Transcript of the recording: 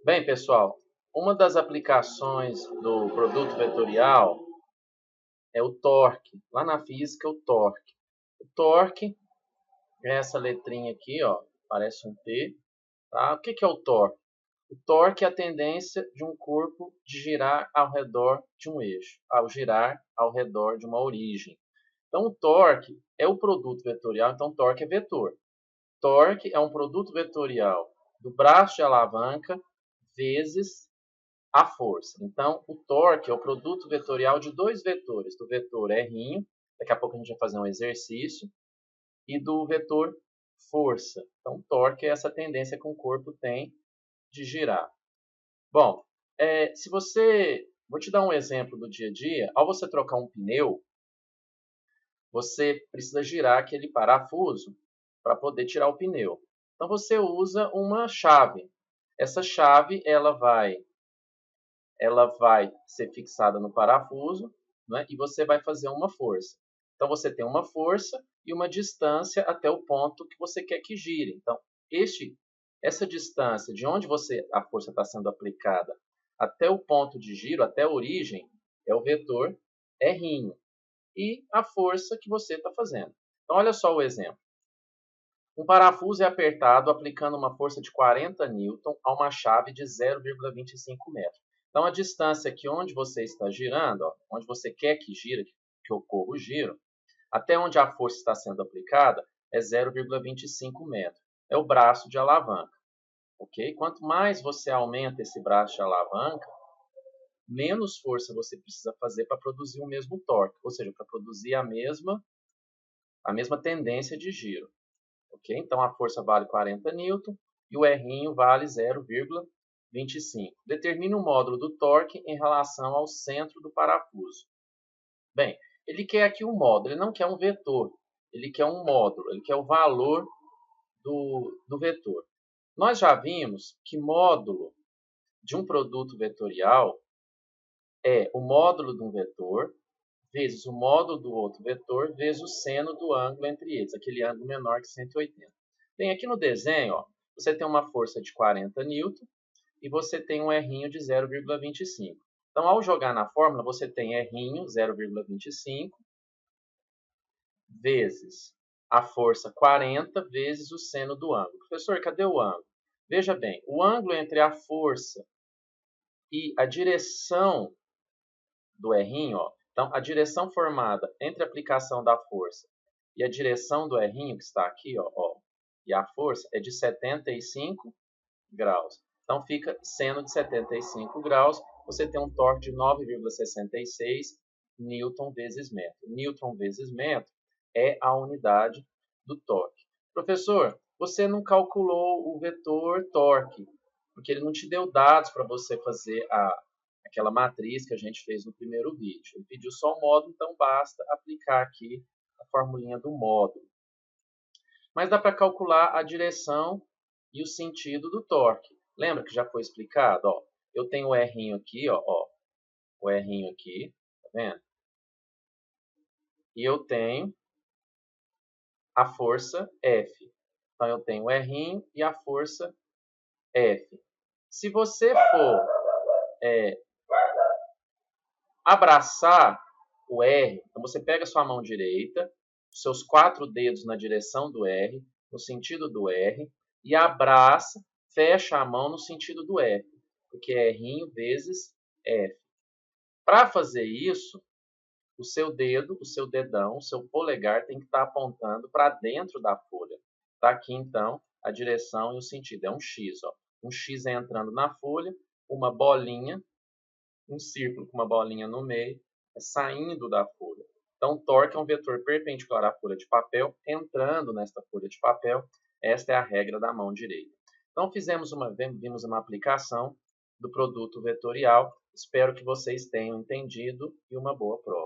Bem, pessoal, uma das aplicações do produto vetorial é o torque. Lá na física, o torque. O torque é essa letrinha aqui, ó, parece um T. Tá? O que é o torque? O torque é a tendência de um corpo de girar ao redor de um eixo, ao girar ao redor de uma origem. Então, o torque é o produto vetorial, então torque é vetor. Torque é um produto vetorial do braço de alavanca vezes a força. Então, o torque é o produto vetorial de dois vetores, do vetor R', daqui a pouco a gente vai fazer um exercício, e do vetor força. Então, torque é essa tendência que o corpo tem de girar. Bom, se você... Vou te dar um exemplo do dia a dia. Ao você trocar um pneu, você precisa girar aquele parafuso para poder tirar o pneu. Então, você usa uma chave. Essa chave ela vai ser fixada no parafuso, né, e você vai fazer uma força. Então, você tem uma força e uma distância até o ponto que você quer que gire. Então, essa distância de onde a força está sendo aplicada até o ponto de giro, até a origem, é o vetor R'. E a força que você está fazendo. Então, olha só o exemplo. Um parafuso é apertado aplicando uma força de 40 N a uma chave de 0,25 metros. Então, a distância aqui onde você está girando, ó, onde você quer que gire, que ocorra o giro, até onde a força está sendo aplicada, é 0,25 metros. É o braço de alavanca. Okay? Quanto mais você aumenta esse braço de alavanca, menos força você precisa fazer para produzir o mesmo torque, ou seja, para produzir a mesma tendência de giro. Okay? Então, a força vale 40 N e o R' vale 0,25. Determine o módulo do torque em relação ao centro do parafuso. Bem, ele quer aqui um módulo, ele não quer um vetor, ele quer um módulo, ele quer o valor do vetor. Nós já vimos que módulo de um produto vetorial é o módulo de um vetor vezes o módulo do outro vetor, vezes o seno do ângulo entre eles, aquele ângulo menor que 180. Bem, aqui no desenho, ó, você tem uma força de 40 N e você tem um R' de 0,25. Então, ao jogar na fórmula, você tem R' 0,25 vezes a força 40 vezes o seno do ângulo. Professor, cadê o ângulo? Veja bem, o ângulo entre a força e a direção do R', ó, então, a direção formada entre a aplicação da força e a direção do R', que está aqui, ó, e a força, é de 75 graus. Então, fica seno de 75 graus, você tem um torque de 9,66 Newton vezes metro. Newton vezes metro é a unidade do torque. Professor, você não calculou o vetor torque, porque ele não te deu dados para você fazer aquela matriz que a gente fez no primeiro vídeo. Ele pediu só o módulo, então basta aplicar aqui a formulinha do módulo. Mas dá para calcular a direção e o sentido do torque. Lembra que já foi explicado? Ó, eu tenho o R' aqui, ó, o R' aqui, tá vendo? E eu tenho a força F. Então, eu tenho o R' e a força F. Se você for abraçar o R, então você pega a sua mão direita, seus 4 dedos na direção do R, no sentido do R, e abraça, fecha a mão no sentido do F, porque é R' vezes F. Para fazer isso, o seu dedo, o seu dedão, o seu polegar tem que estar apontando para dentro da folha. Está aqui, então, a direção e o sentido. É um X. Ó. Um X é entrando na folha, uma bolinha, um círculo com uma bolinha no meio, saindo da folha. Então, torque é um vetor perpendicular à folha de papel, entrando nesta folha de papel. Esta é a regra da mão direita. Então, vimos uma aplicação do produto vetorial. Espero que vocês tenham entendido e uma boa prova.